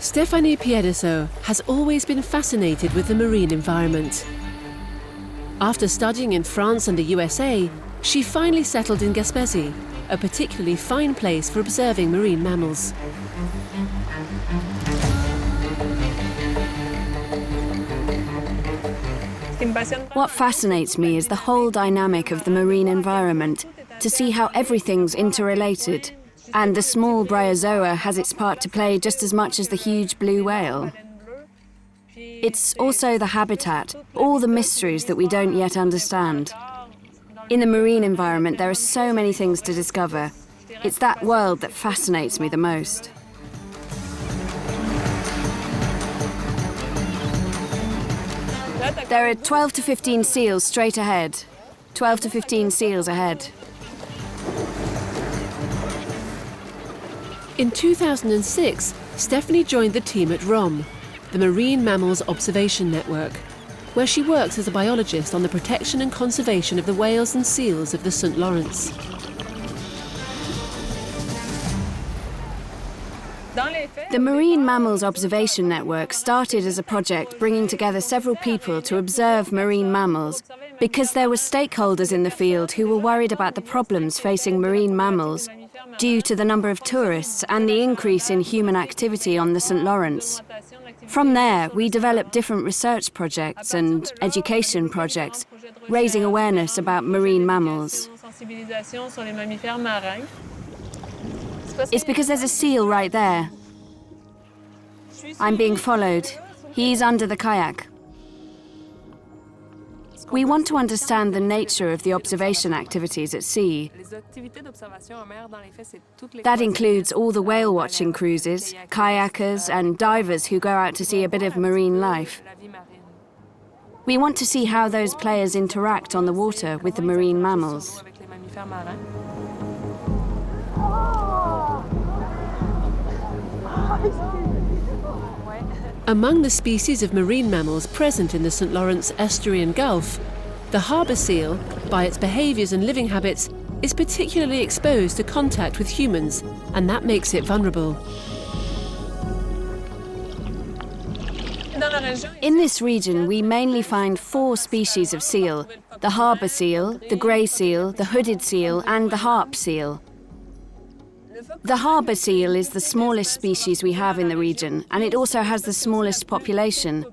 Stéphanie Pieddesaux has always been fascinated with the marine environment. After studying in France and the USA, she finally settled in Gaspésie, a particularly fine place for observing marine mammals. What fascinates me is the whole dynamic of the marine environment, to see how everything's interrelated. And the small bryozoa has its part to play just as much as the huge blue whale. It's also the habitat, all the mysteries that we don't yet understand. In the marine environment, there are so many things to discover. It's that world that fascinates me the most. There are 12 to 15 seals straight ahead. 12 to 15 seals ahead. In 2006, Stéphanie joined the team at ROM, the Marine Mammals Observation Network, where she works as a biologist on the protection and conservation of the whales and seals of the St. Lawrence. The Marine Mammals Observation Network started as a project bringing together several people to observe marine mammals because there were stakeholders in the field who were worried about the problems facing marine mammals due to the number of tourists and the increase in human activity on the St. Lawrence. From there, we developed different research projects and education projects, raising awareness about marine mammals. It's because there's a seal right there. I'm being followed. He's under the kayak. We want to understand the nature of the observation activities at sea. That includes all the whale watching cruises, kayakers and divers who go out to see a bit of marine life. We want to see how those players interact on the water with the marine mammals. Among the species of marine mammals present in the St. Lawrence estuary and Gulf, the harbour seal, by its behaviours and living habits, is particularly exposed to contact with humans, and that makes it vulnerable. In this region, we mainly find 4 species of seal: the harbour seal, the grey seal, the hooded seal, and the harp seal. The harbour seal is the smallest species we have in the region, and it also has the smallest population.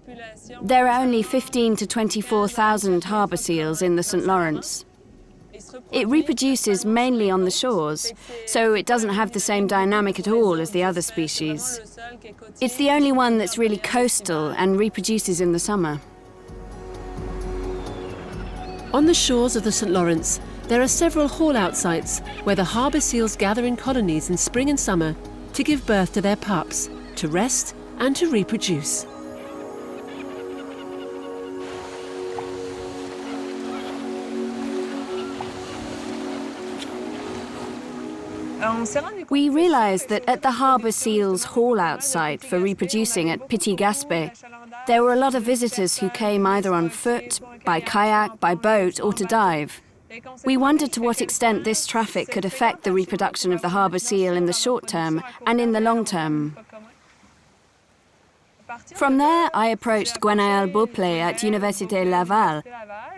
There are only 15 to 24,000 harbour seals in the St. Lawrence. It reproduces mainly on the shores, so it doesn't have the same dynamic at all as the other species. It's the only one that's really coastal and reproduces in the summer. On the shores of the St. Lawrence, there are several haul-out sites where the harbour seals gather in colonies in spring and summer to give birth to their pups, to rest and to reproduce. We realised that at the harbour seals haul-out site for reproducing at Petit-Gaspé, there were a lot of visitors who came either on foot, by kayak, by boat or to dive. We wondered to what extent this traffic could affect the reproduction of the harbour seal in the short term and in the long term. From there, I approached Gwenaël Beauplay at Université Laval.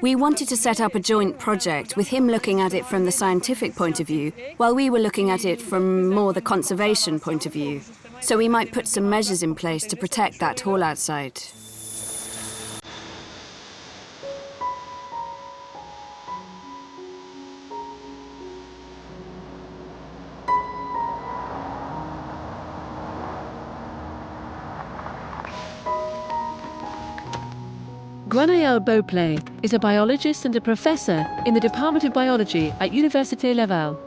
We wanted to set up a joint project with him looking at it from the scientific point of view, while we were looking at it from more the conservation point of view. So we might put some measures in place to protect that haul-out site. Gwenaël Beauplay is a biologist and a professor in the Department of Biology at Université Laval.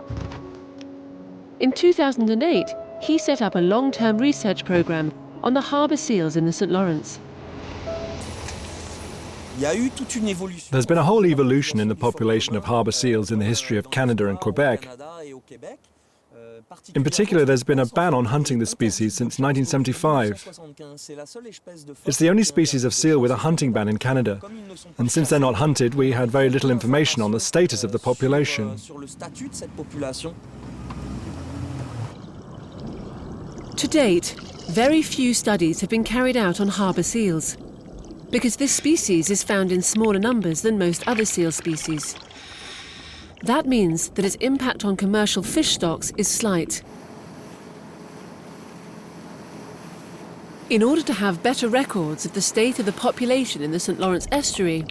In 2008, he set up a long-term research programme on the harbour seals in the St. Lawrence. There's been a whole evolution in the population of harbour seals in the history of Canada and Quebec. In particular, there's been a ban on hunting the species since 1975. It's the only species of seal with a hunting ban in Canada, and since they're not hunted, we had very little information on the status of the population. To date, Very few studies have been carried out on harbour seals, because this species is found in smaller numbers than most other seal species. That means that its impact on commercial fish stocks is slight. In order to have better records of the state of the population in the St. Lawrence estuary,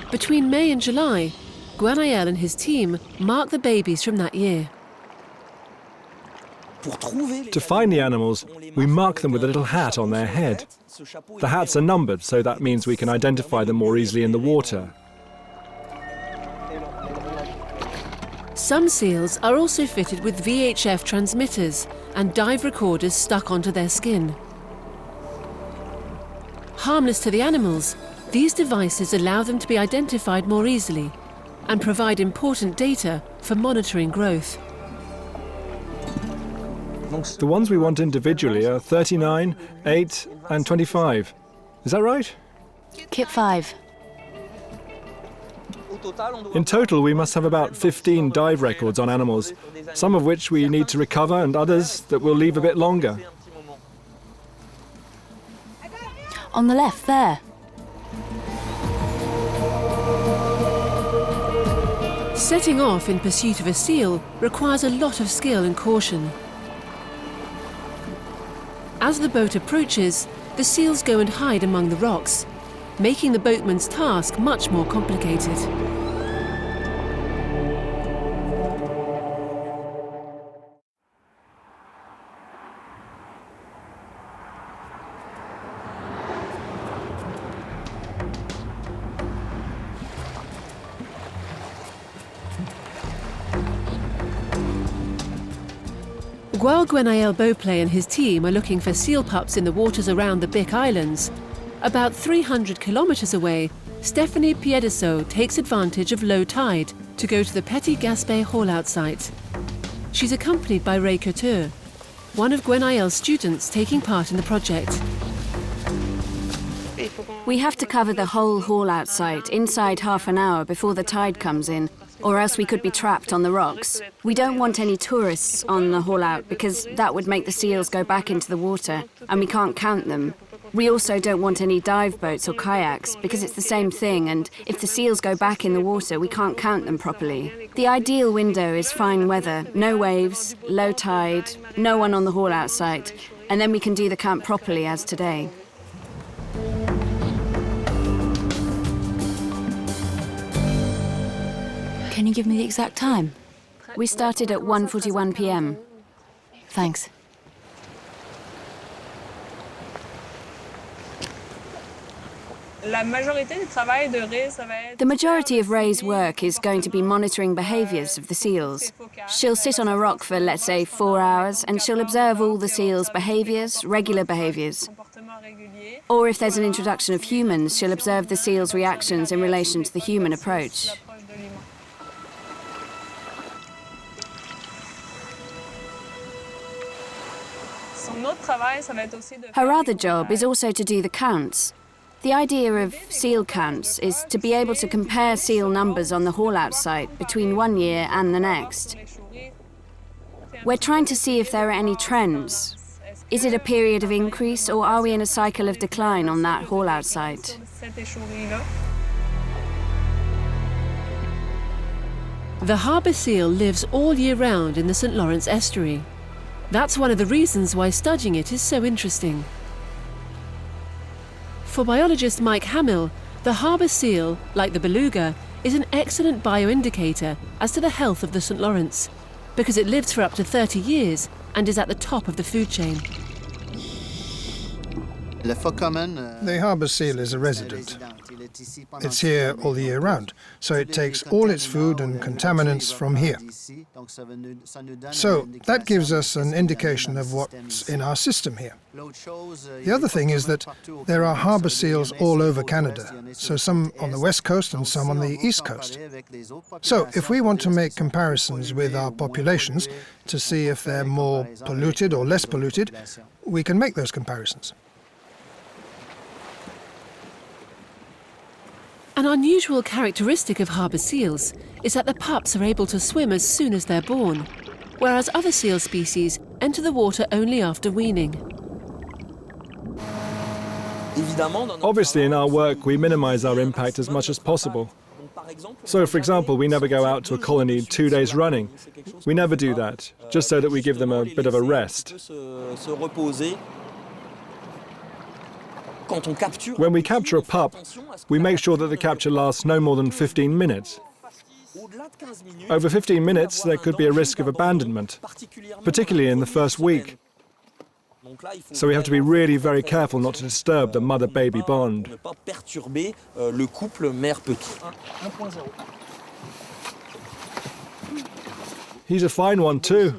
between May and July, Guanael and his team mark the babies from that year. To find the animals, we mark them with a little hat on their head. The hats are numbered, so that means we can identify them more easily in the water. Some seals are also fitted with VHF transmitters and dive recorders stuck onto their skin. Harmless to the animals, these devices allow them to be identified more easily and provide important data for monitoring growth. The ones we want individually are 39, 8 and 25. Is that right? Kip 5. In total, we must have about 15 dive records on animals, some of which we need to recover and others that we'll leave a bit longer. On the left, there. Setting off in pursuit of a seal requires a lot of skill and caution. As the boat approaches, the seals go and hide among the rocks, making the boatman's task much more complicated. While Guanael Beauplay and his team are looking for seal pups in the waters around the Bic Islands, about 300 kilometres away, Stéphanie Pieddesaux takes advantage of low tide to go to the Petit Gaspé haul-out site. She's accompanied by Ray Couture, one of Guanael's students taking part in the project. We have to cover the whole haul-out site inside half an hour before the tide comes in, or else we could be trapped on the rocks. We don't want any tourists on the haul-out because that would make the seals go back into the water, and we can't count them. We also don't want any dive boats or kayaks because it's the same thing, and if the seals go back in the water, we can't count them properly. The ideal window is fine weather, no waves, low tide, no one on the haul-out site, and then we can do the count properly as today. Can you give me the exact time? We started at 1:41 p.m. Thanks. The majority of Ray's work is going to be monitoring behaviours of the seals. She'll sit on a rock for, let's say, 4 hours, and she'll observe all the seals' behaviours, regular behaviours. Or if there's an introduction of humans, she'll observe the seals' reactions in relation to the human approach. Her other job is also to do the counts. The idea of seal counts is to be able to compare seal numbers on the haul-out site between 1 year and the next. We're trying to see if there are any trends. Is it a period of increase, or are we in a cycle of decline on that haul-out site? The harbour seal lives all year round in the St. Lawrence estuary. That's one of the reasons why studying it is so interesting. For biologist Mike Hamill, the harbour seal, like the beluga, is an excellent bioindicator as to the health of the St. Lawrence, because it lives for up to 30 years and is at the top of the food chain. The harbour seal is a resident. It's here all the year round, so it takes all its food and contaminants from here. So that gives us an indication of what's in our system here. The other thing is that there are harbour seals all over Canada, so some on the west coast and some on the east coast. So if we want to make comparisons with our populations to see if they're more polluted or less polluted, we can make those comparisons. An unusual characteristic of harbour seals is that the pups are able to swim as soon as they're born, whereas other seal species enter the water only after weaning. Obviously, in our work, we minimize our impact as much as possible. So, for example, we never go out to a colony 2 days running. We never do that, just so that we give them a bit of a rest. When we capture a pup, we make sure that the capture lasts no more than 15 minutes. Over 15 minutes, there could be a risk of abandonment, particularly in the first week. So we have to be really very careful not to disturb the mother-baby bond. He's a fine one too.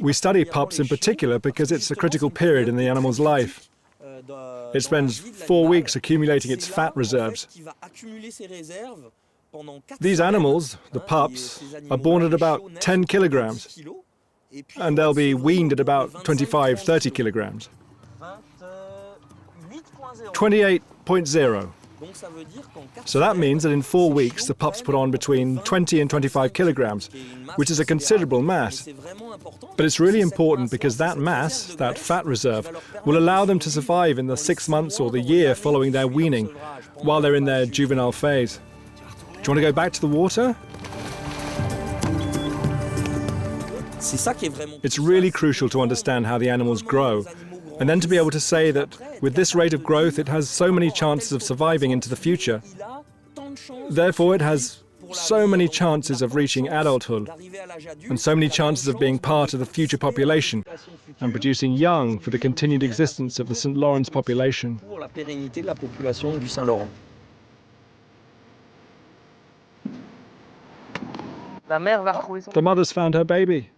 We study pups in particular because it's a critical period in the animal's life. It spends 4 weeks accumulating its fat reserves. These animals, the pups, are born at about 10 kilograms, and they'll be weaned at about 25-30 kilograms. 28.0. So that means that in 4 weeks the pups put on between 20 and 25 kilograms, which is a considerable mass. But it's really important because that mass, that fat reserve, will allow them to survive in the 6 months or the year following their weaning, while they're in their juvenile phase. Do you want to go back to the water? It's really crucial to understand how the animals grow, and then to be able to say that with this rate of growth it has so many chances of surviving into the future. Therefore it has so many chances of reaching adulthood, and so many chances of being part of the future population and producing young for the continued existence of the St. Lawrence population. The mother's found her baby.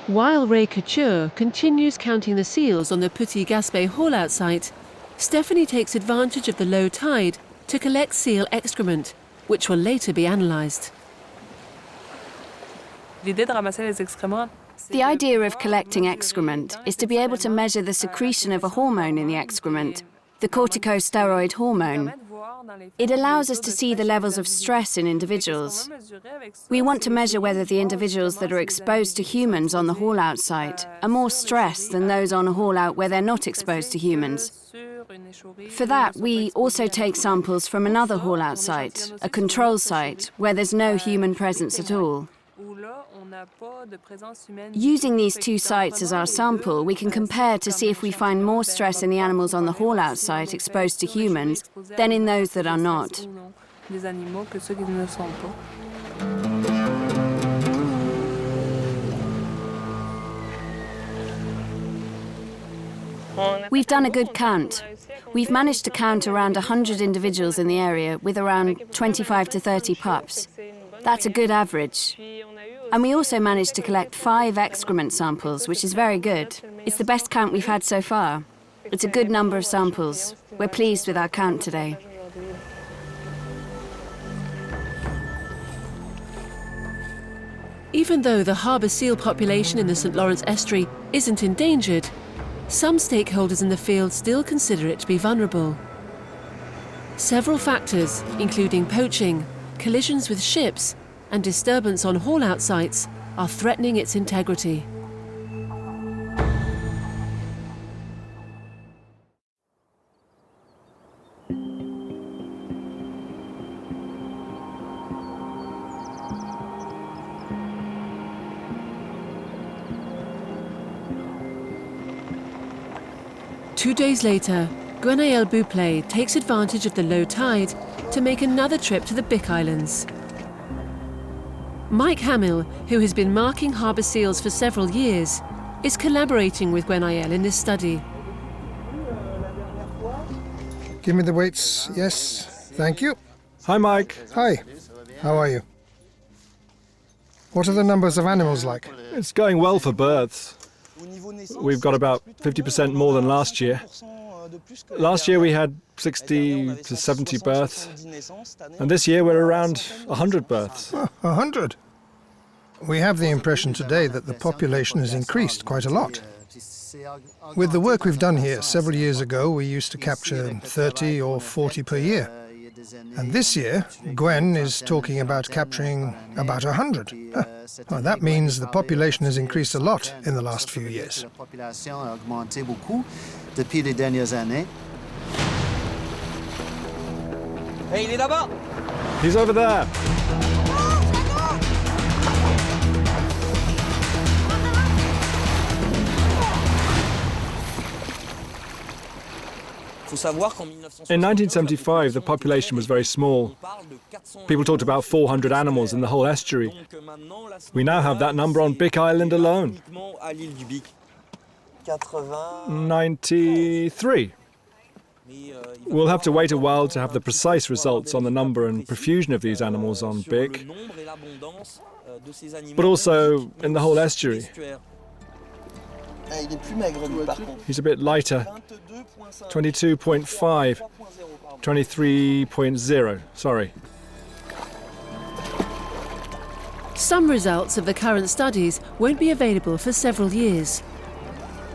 While Ray Couture continues counting the seals on the Petit Gaspé haul-out site, Stéphanie takes advantage of the low tide to collect seal excrement, which will later be analysed. The idea of collecting excrement is to be able to measure the secretion of a hormone in the excrement, the corticosteroid hormone. It allows us to see the levels of stress in individuals. We want to measure whether the individuals that are exposed to humans on the haul-out site are more stressed than those on a haul-out where they're not exposed to humans. For that, we also take samples from another haul-out site, a control site, where there's no human presence at all. Using these two sites as our sample, we can compare to see if we find more stress in the animals on the haul-out site exposed to humans than in those that are not. We've done a good count. We've managed to count around 100 individuals in the area with around 25 to 30 pups. That's a good average. And we also managed to collect 5 excrement samples, which is very good. It's the best count we've had so far. It's a good number of samples. We're pleased with our count today. Even though the harbour seal population in the St. Lawrence estuary isn't endangered, some stakeholders in the field still consider it to be vulnerable. Several factors, including poaching, collisions with ships, and disturbance on haul-out sites, are threatening its integrity. Two days later, Gwenaëlle Bouplé takes advantage of the low tide to make another trip to the Bic Islands. Mike Hamill, who has been marking harbour seals for several years, is collaborating with Gwenaëlle in this study. Give me the weights, yes, thank you. Hi, Mike. Hi, how are you? What are the numbers of animals like? It's going well for births. We've got about 50% more than last year. Last year we had 60 to 70 births, and this year we're around 100 births. 100? We have the impression today that the population has increased quite a lot. With the work we've done here, several years ago we used to capture 30 or 40 per year. And this year, Gwen is talking about capturing about 100. Well, that means the population has increased a lot in the last few years. He's over there. In 1975, the population was very small. People talked about 400 animals in the whole estuary. We now have that number on Bic Island alone. 93. We'll have to wait a while to have the precise results on the number and profusion of these animals on Bic, but also in the whole estuary. He's a bit lighter. 22.5. 23.0, sorry. Some results of the current studies won't be available for several years.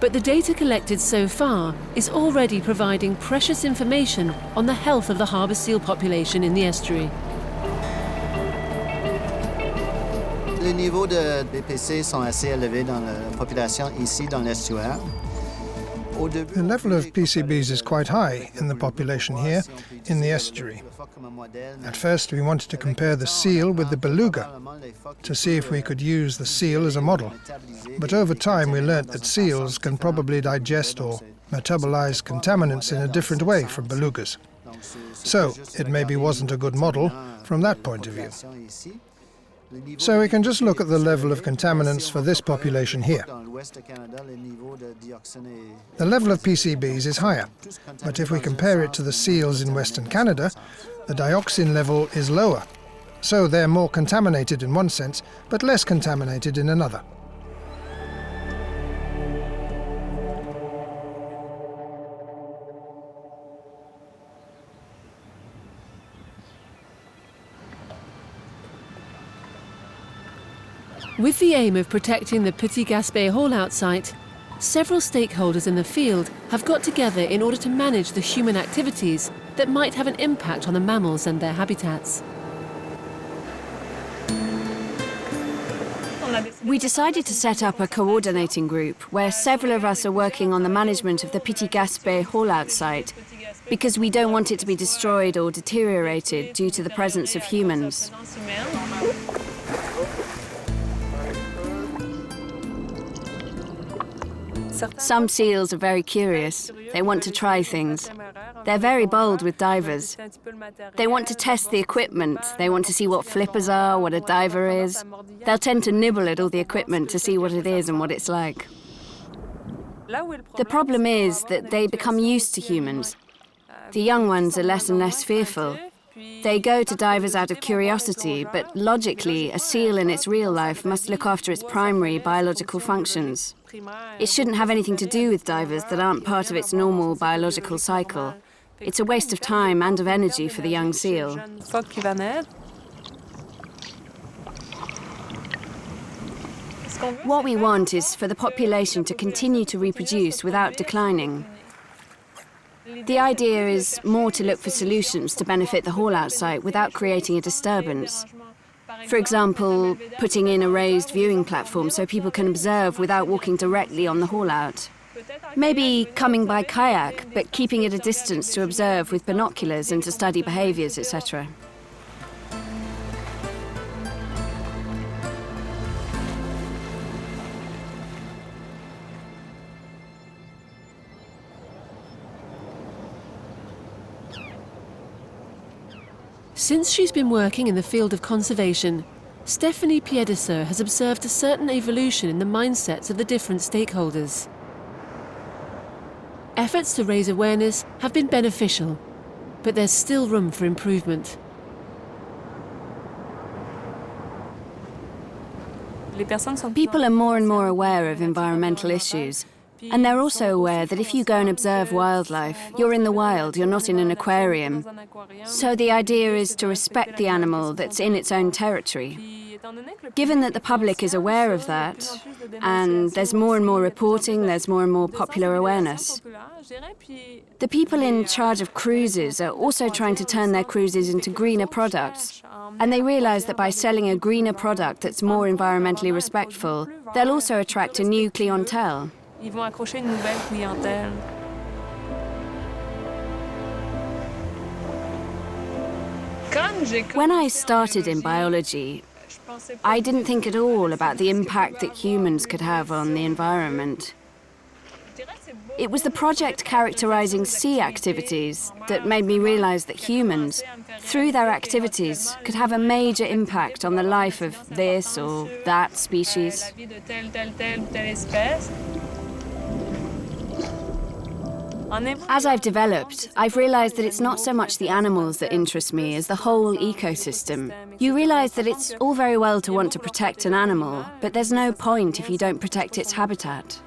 But the data collected so far is already providing precious information on the health of the harbour seal population in the estuary. Les niveaux de BPC sont assez élevés dans la population ici dans l'estuaire. The level of PCBs is quite high in the population here in the estuary. At first we wanted to compare the seal with the beluga to see if we could use the seal as a model. But over time we learnt that seals can probably digest or metabolize contaminants in a different way from belugas. So it maybe wasn't a good model from that point of view. So we can just look at the level of contaminants for this population here. The level of PCBs is higher, but if we compare it to the seals in Western Canada, the dioxin level is lower. So they're more contaminated in one sense, but less contaminated in another. With the aim of protecting the Petit Gaspé haul-out site, several stakeholders in the field have got together in order to manage the human activities that might have an impact on the mammals and their habitats. We decided to set up a coordinating group where several of us are working on the management of the Petit Gaspé haul-out site because we don't want it to be destroyed or deteriorated due to the presence of humans. Some seals are very curious. They want to try things. They're very bold with divers. They want to test the equipment. They want to see what flippers are, what a diver is. They'll tend to nibble at all the equipment to see what it is and what it's like. The problem is that they become used to humans. The young ones are less and less fearful. They go to divers out of curiosity, but logically, a seal in its real life must look after its primary biological functions. It shouldn't have anything to do with divers that aren't part of its normal biological cycle. It's a waste of time and of energy for the young seal. What we want is for the population to continue to reproduce without declining. The idea is more to look for solutions to benefit the haul-out site without creating a disturbance. For example, putting in a raised viewing platform so people can observe without walking directly on the haul-out. Maybe coming by kayak, but keeping at a distance to observe with binoculars and to study behaviours, etc. Since she's been working in the field of conservation, Stéphanie Pieddesaux has observed a certain evolution in the mindsets of the different stakeholders. Efforts to raise awareness have been beneficial, but there's still room for improvement. People are more and more aware of environmental issues, And they're also aware that if you go and observe wildlife, you're in the wild, you're not in an aquarium. So the idea is to respect the animal that's in its own territory. Given that the public is aware of that, and there's more and more reporting, there's more and more popular awareness, the people in charge of cruises are also trying to turn their cruises into greener products. And they realize that by selling a greener product that's more environmentally respectful, they'll also attract a new clientele. Ils vont accrocher une nouvelle clientèle. When I started in biology, I didn't think at all about the impact that humans could have on the environment. It was the project characterizing sea activities that made me realize that humans, through their activities, could have a major impact on the life of this or that species. As I've developed, I've realized that it's not so much the animals that interest me as the whole ecosystem. You realize that it's all very well to want to protect an animal, but there's no point if you don't protect its habitat.